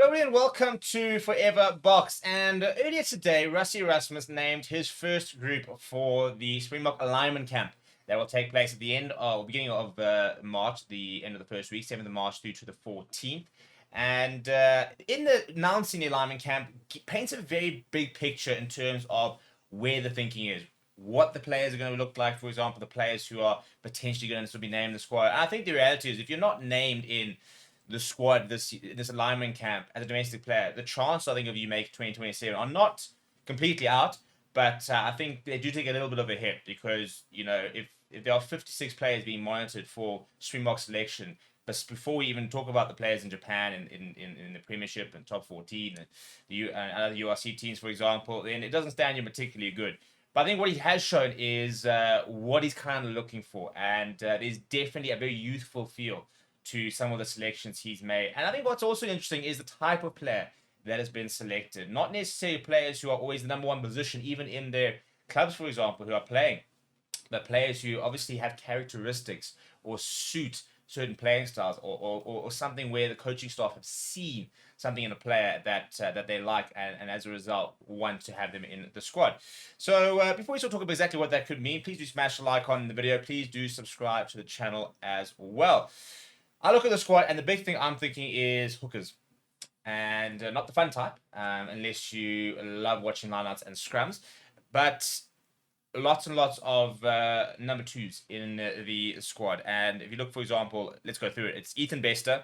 Hello and welcome to Forever Box. And earlier today, Rassie Erasmus named his first group for the Springbok alignment camp that will take place at the beginning of March, the end of the first week, 7th of March through to the 14th. And in the announcing the alignment camp, paints a very big picture in terms of where the thinking is, what the players are going to look like. For example, the players who are potentially going to be named in the squad. And I think the reality is, if you're not named in the squad this alignment camp as a domestic player, the chance I think of you make 2027 are not completely out, but I think they do take a little bit of a hit because if there are 56 players being monitored for Springbok selection, but before we even talk about the players in Japan in the Premiership and top 14 and the other URC teams, for example, then it doesn't stand you particularly good. But I think what he has shown is what he's kind of looking for, and there's definitely a very youthful feel to some of the selections he's made. And I think what's also interesting is the type of player that has been selected. Not necessarily players who are always the number one position, even in their clubs, for example, who are playing, but players who obviously have characteristics or suit certain playing styles or something where the coaching staff have seen something in a player that they like and as a result want to have them in the squad. So before we start talking about exactly what that could mean, please do smash the like on the video. Please do subscribe to the channel as well. I look at the squad, and the big thing I'm thinking is hookers. And not the fun type, unless you love watching lineouts and scrums. But lots and lots of number twos in the squad. And if you look, for example, let's go through it. It's Ethan Bester,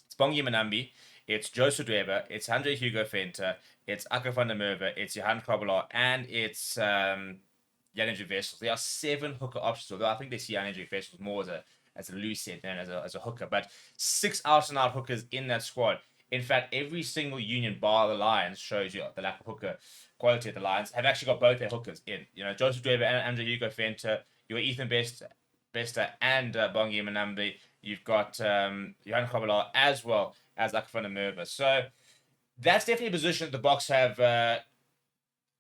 it's Bongi Manambi, it's Joseph Dweber, it's Andre Hugo Venter, it's Akka van der Merwe, it's Johan Krabbelaar, and it's Jan-Hendrik Wessels. There are 7 hooker options, although I think they see Jan-Hendrik Wessels more as a loose set than as a hooker. But 6 out-and-out hookers in that squad. In fact, every single union bar the Lions shows you the lack of hooker quality at the Lions have actually got both their hookers in. Joseph Dweber and Andre Hugo Venter. You've got Ethan Bester and Bongi Manambi. You've got Johan Krabbelaar as well as Akka van der Merwe. So that's definitely a position that the Boks have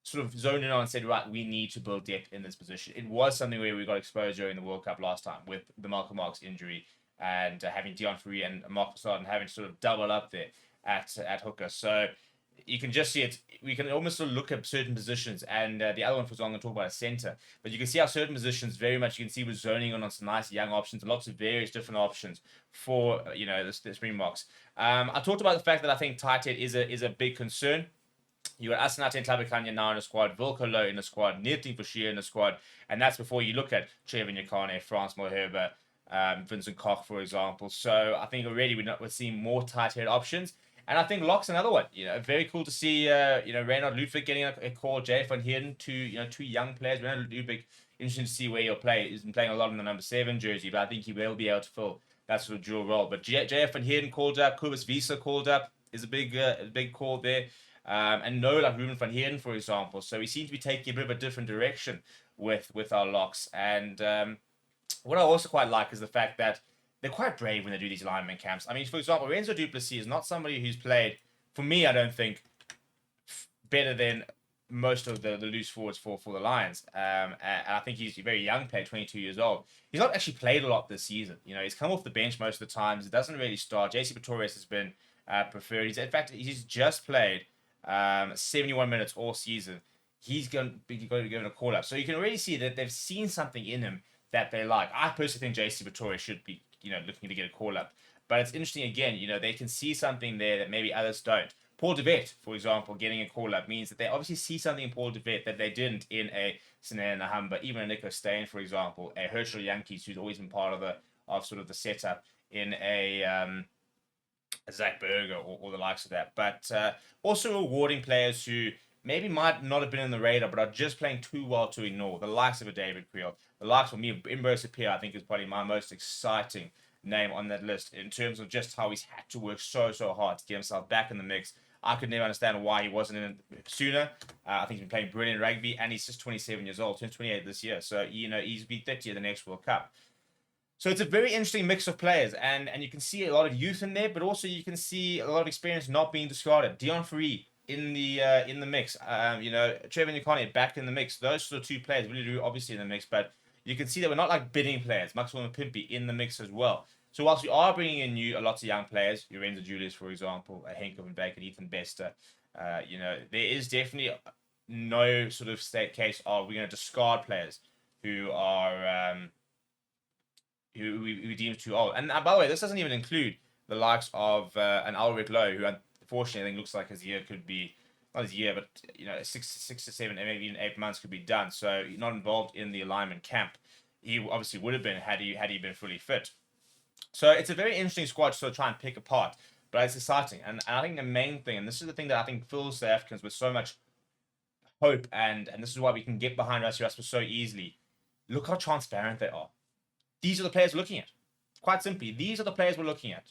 sort of zoned in on and said, right, we need to build depth in this position. It was something where we got exposed during the World Cup last time with the Malcolm Marx injury and having Dion Fourie and Mark Passard and having to sort of double up there at hooker. So you can just see it. We can almost sort of look at certain positions, and the other one was I'm going to talk about a center. But you can see how certain positions very much you can see we're zoning on some nice young options, lots of various different options for the Springboks. I talked about the fact that I think tight head is a big concern. You got Asenate Tlabakanya now in the squad, Wilco Low in the squad, Neertien Forshire in the squad, and that's before you look at Trevor Nyakane, Frans Malherbe, Vincent Koch, for example. So I think already we're seeing more tight head options. And I think Lock's another one. Very cool to see Reynard Ludwig getting a call, Jay van Heerden, two young players. Reynard Ludwig, interesting to see where he'll play. He's been playing a lot in the number 7 jersey, but I think he will be able to fill that sort of dual role. But Jay van Heerden called up, Kobus Visa called up, is a big call there. And no, like Ruben van Heerden, for example. So we seem to be taking a bit of a different direction with our locks. And what I also quite like is the fact that they're quite brave when they do these lineman camps. I mean, for example, Renzo du Plessis is not somebody who's played, for me, I don't think, better than most of the loose forwards for the Lions. And I think he's a very young player, 22 years old. He's not actually played a lot this season. He's come off the bench most of the times. It doesn't really start. JC Pretorius has been preferred. In fact, he's just played 71 minutes all season. He's going to be given a call up. So you can already see that they've seen something in him that they like. I personally think JC Pretorius should be looking to get a call up. But it's interesting again, they can see something there that maybe others don't. Paul de Vet, for example, getting a call up means that they obviously see something in Paul de Vet that they didn't in a Sinea Nahamba, even a Nico Stain, for example, a Herschel Yankees, who's always been part of sort of the setup in a Zach Berger or the likes of that. But also rewarding players who maybe might not have been in the radar, but are just playing too well to ignore. The likes of a David Creel. The likes of me, Imbo Sapir, I think is probably my most exciting name on that list in terms of just how he's had to work so hard to get himself back in the mix. I could never understand why he wasn't in it sooner. I think he's been playing brilliant rugby, and he's just 27 years old, turns 28 this year. So, he's be 30 at the next World Cup. So it's a very interesting mix of players, and you can see a lot of youth in there, but also you can see a lot of experience not being discarded. Dion Fourie in the mix. Trevor Nyakane back in the mix. Those sort of 2 players really do obviously in the mix, but you can see that we're not like bidding players. Maxwell Mpimpi in the mix as well. So whilst we are bringing in lots of young players, Lorenzo Julius, for example, Henk and Baker, Ethan Bester, there is definitely no sort of state case of we're going to discard players who are who we deem too old. And by the way, this doesn't even include the likes of an Ulrich Lowe, who unfortunately I think looks like his year could be not his year, but 6 to 7, maybe even 8 months could be done. So he's not involved in the alignment camp. He obviously would have been had he been fully fit. So it's a very interesting squad to sort of try and pick apart, but it's exciting. And I think the main thing, and this is the thing that I think fills the Africans with so much hope, and this is why we can get behind Rassie Erasmus so easily. Look how transparent they are. These are the players we're looking at. Quite simply, these are the players we're looking at.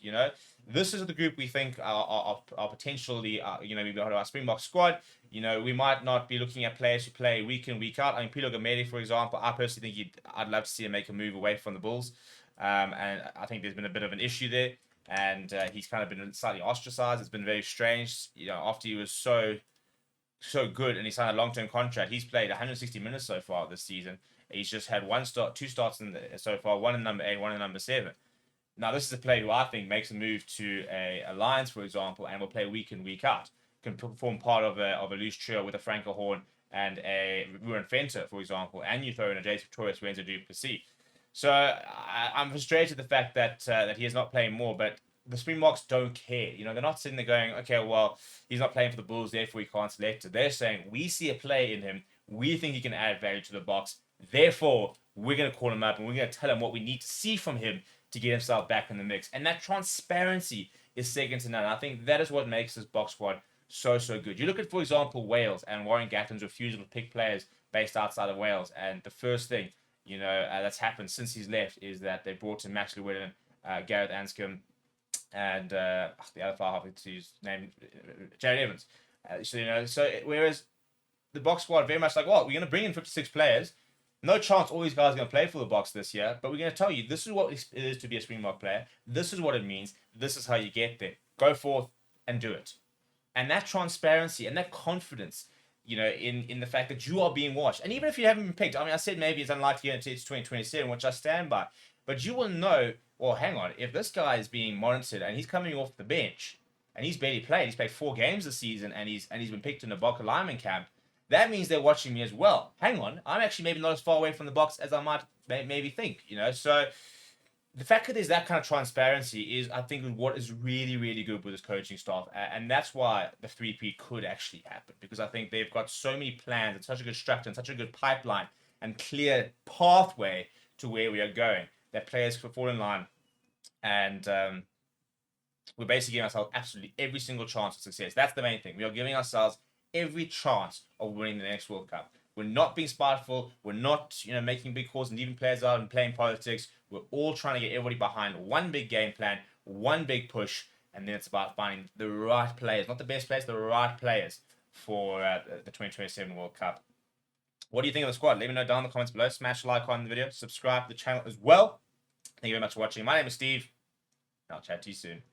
This is the group we think are potentially, we've got our Springbok squad. We might not be looking at players who play week in, week out. I mean, Pilo Gamede, for example, I personally think I'd love to see him make a move away from the Bulls. And I think there's been a bit of an issue there. And he's kind of been slightly ostracized. It's been very strange. After he was so good and he signed a long-term contract, he's played 160 minutes so far this season. He's just had two starts so far, one in number 8, one in number 7. Now, this is a player who I think makes a move to a Alliance, for example, and will play week in, week out. Can form part of a loose trio with a Franco Horn and a Ruben Fenter, for example, and you throw in a Jace Victorious Renzo du Plessis. So I'm frustrated at the fact that he is not playing more, but the Springboks don't care. They're not sitting there going, okay, well, he's not playing for the Bulls, therefore we can't select it. They're saying, we see a play in him, we think he can add value to the box, therefore we're going to call him up and we're going to tell him what we need to see from him to get himself back in the mix. And that transparency is second to none. I think that is what makes this box squad so good. You look at, for example, Wales and Warren Gatland's refusal to pick players based outside of Wales, and the first thing that's happened since he's left is that they brought in Max Llewellyn, Gareth Anscombe, and the other far half his name, Jared Evans. So whereas the box squad very much like, well, we're going to bring in 56 players. No chance all these guys are going to play for the Box this year, but we're going to tell you this is what it is to be a Springbok player. This is what it means. This is how you get there. Go forth and do it. And that transparency and that confidence, in the fact that you are being watched. And even if you haven't been picked, I mean, I said maybe it's unlikely until it's 2027, which I stand by. But you will know, well, hang on, if this guy is being monitored and he's coming off the bench and he's barely played, he's played 4 games this season and he's been picked in the Bokke alignment camp, that means they're watching me as well. Hang on, I'm actually maybe not as far away from the box as I might maybe think, So the fact that there's that kind of transparency is, I think, what is really, really good with this coaching staff. And that's why the 3P could actually happen. Because I think they've got so many plans and such a good structure and such a good pipeline and clear pathway to where we are going that players could fall in line. And we're basically giving ourselves absolutely every single chance of success. That's the main thing. We are giving ourselves every chance of winning the next World Cup. We're not being spiteful. We're not, making big calls and leaving players out and playing politics. We're all trying to get everybody behind one big game plan, one big push, and then it's about finding the right players, not the best players, the right players for the 2027 World Cup. What do you think of the squad? Let me know down in the comments below. Smash the like on the video. Subscribe to the channel as well. Thank you very much for watching. My name is Steve, and I'll chat to you soon.